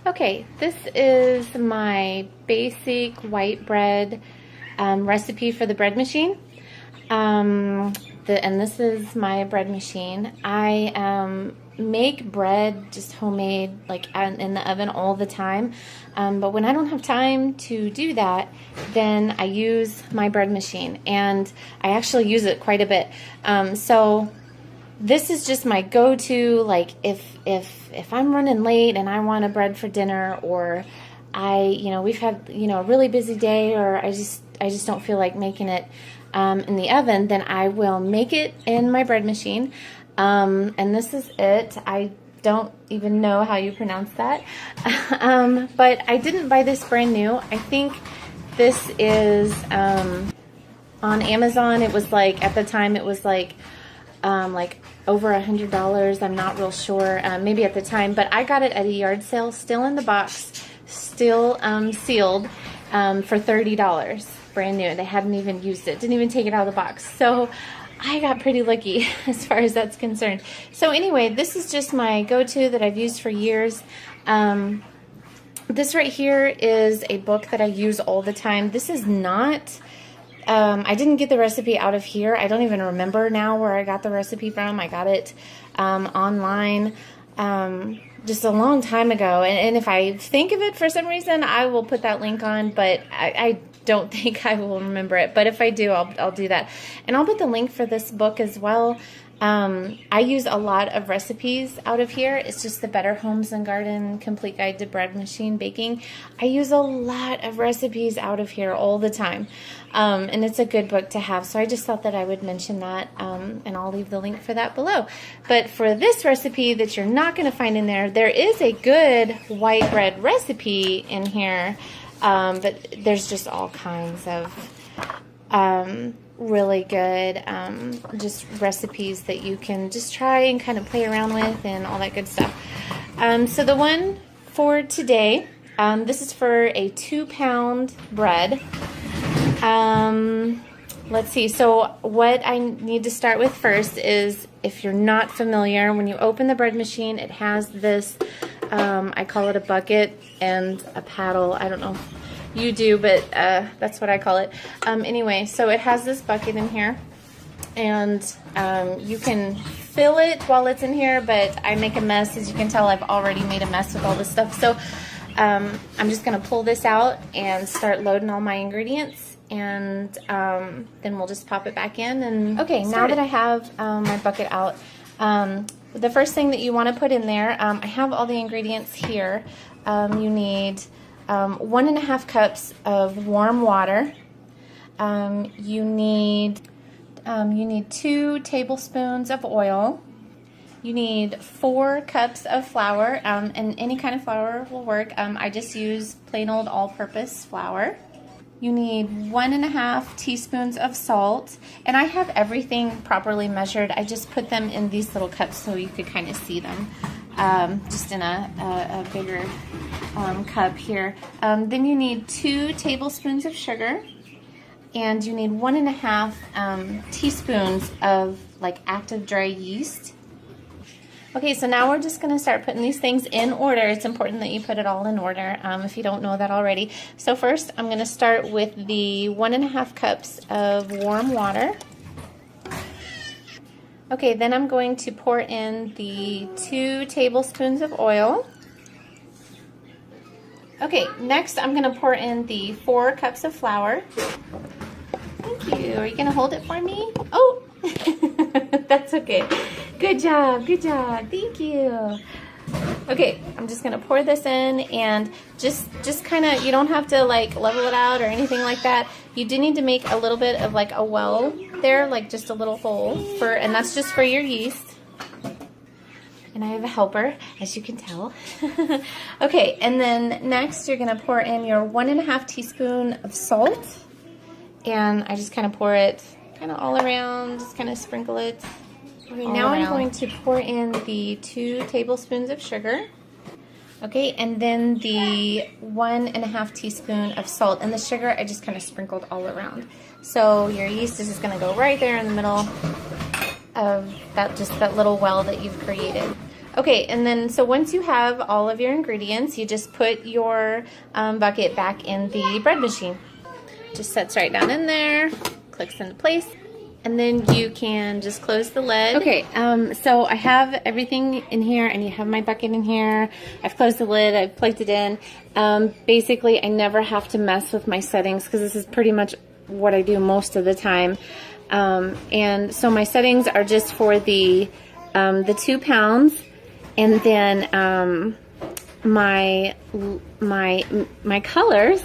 Okay, this is my basic white bread recipe for the bread machine. And this is my bread machine. I make bread just homemade, like in the oven all the time. But when I don't have time to do that, then I use my bread machine, and I actually use it quite a bit. So this is just my go-to, like if I'm running late and I want a bread for dinner, or we've had, a really busy day, or I just don't feel like making it in the oven, then I will make it in my bread machine. And this is it. I don't even know how you pronounce that. But I didn't buy this brand new. I think this is on Amazon. It was like, at the time it was like over $100. I'm not real sure, maybe at the time, but I got it at a yard sale, still in the box, still sealed, for $30, brand new. They hadn't even used it, didn't even take it out of the box. So I got pretty lucky as far as that's concerned. So anyway, this is just my go-to that I've used for years. This right here is a book that I use all the time. This is not... I didn't get the recipe out of here. I don't even remember now where I got the recipe from. I got it online just a long time ago. And if I think of it for some reason, I will put that link on, but I don't think I will remember it. But if I do, I'll do that. And I'll put the link for this book as well. I use a lot of recipes out of here. It's just the Better Homes and Garden Complete Guide to Bread Machine Baking. I use a lot of recipes out of here all the time. And it's a good book to have. So I just thought that I would mention that, and I'll leave the link for that below. But for this recipe that you're not going to find in there, there is a good white bread recipe in here. But there's just all kinds of really good just recipes that you can just try and kind of play around with and all that good stuff. So the one for today, this is for a 2-pound bread. Let's see, so what I need to start with first is, if you're not familiar, when you open the bread machine, it has this, I call it a bucket and a paddle. I don't know if you do, but that's what I call it. Anyway, so it has this bucket in here, and you can fill it while it's in here, but I make a mess. As you can tell, I've already made a mess with all this stuff. So I'm just going to pull this out and start loading all my ingredients, and then we'll just pop it back in. And okay, now that I have my bucket out, the first thing that you want to put in there, I have all the ingredients here. You need 1.5 cups of warm water. You need 2 tablespoons of oil. You need 4 cups of flour, and any kind of flour will work. I just use plain old all-purpose flour. You need 1.5 teaspoons of salt, and I have everything properly measured. I just put them in these little cups so you could kind of see them, just in a bigger cup here. Then you need 2 tablespoons of sugar, and you need 1.5 teaspoons of like active dry yeast. Okay, so now we're just going to start putting these things in order. It's important that you put it all in order if you don't know that already. So first, I'm going to start with the 1.5 cups of warm water. Okay, then I'm going to pour in the 2 tablespoons of oil. Okay, next I'm going to pour in the 4 cups of flour. Thank you. Are you going to hold it for me? Oh, that's okay. Good job, good job. Thank you. Okay, I'm just going to pour this in, and just kind of, you don't have to like level it out or anything like that. You do need to make a little bit of like a well there, like just a little hole, and that's just for your yeast. And I have a helper, as you can tell. Okay, and then next you're going to pour in your 1.5 teaspoon of salt. And I just kind of pour it kind of all around, just kind of sprinkle it. Okay, now I'm going to pour in the 2 tablespoons of sugar. Okay, and then the 1.5 teaspoon of salt. And the sugar I just kind of sprinkled all around. So your yeast is just going to go right there in the middle of that, just that little well that you've created. Okay, and then so once you have all of your ingredients, you just put your bucket back in the bread machine. Just sets right down in there, clicks into place, and then you can just close the lid. Okay, so I have everything in here, and you have my bucket in here. I've closed the lid, I've plugged it in. Basically, I never have to mess with my settings because this is pretty much what I do most of the time. And so my settings are just for the 2 pounds, and then my color,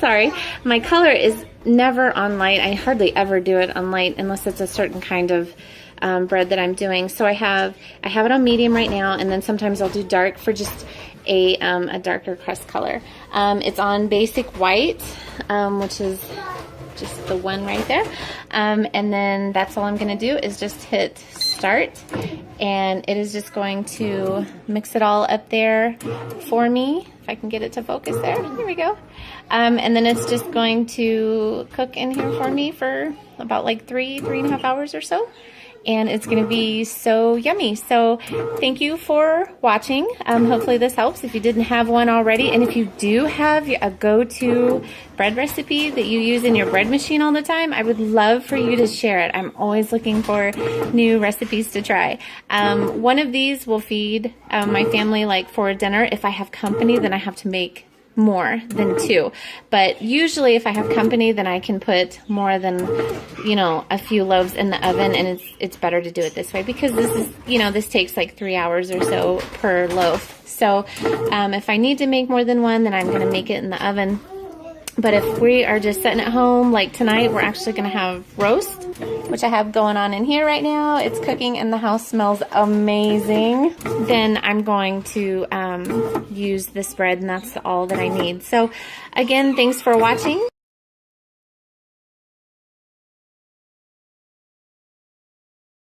my color is never on light. I hardly ever do it on light unless it's a certain kind of bread that I'm doing. So I have it on medium right now, and then sometimes I'll do dark for just a darker crust color. It's on basic white, which is just the one right there. And then that's all I'm going to do is just hit start, and it is just going to mix it all up there for me. If I can get it to focus there. Here we go. And then it's just going to cook in here for me for about like 3.5 hours or so. And it's going to be so yummy. So thank you for watching. Hopefully this helps if you didn't have one already. And if you do have a go-to bread recipe that you use in your bread machine all the time, I would love for you to share it. I'm always looking for new recipes to try. One of these will feed my family like for dinner. If I have company, then I have to make more than 2, but usually if I have company, then I can put more than, you know, a few loaves in the oven, and it's better to do it this way because this is, you know, this takes like 3 hours or so per loaf. So if I need to make more than one, then I'm going to make it in the oven. But if we are just sitting at home, like tonight, we're actually going to have roast, which I have going on in here right now. It's cooking and the house smells amazing. Then I'm going to use this bread, and that's all that I need. So again, thanks for watching.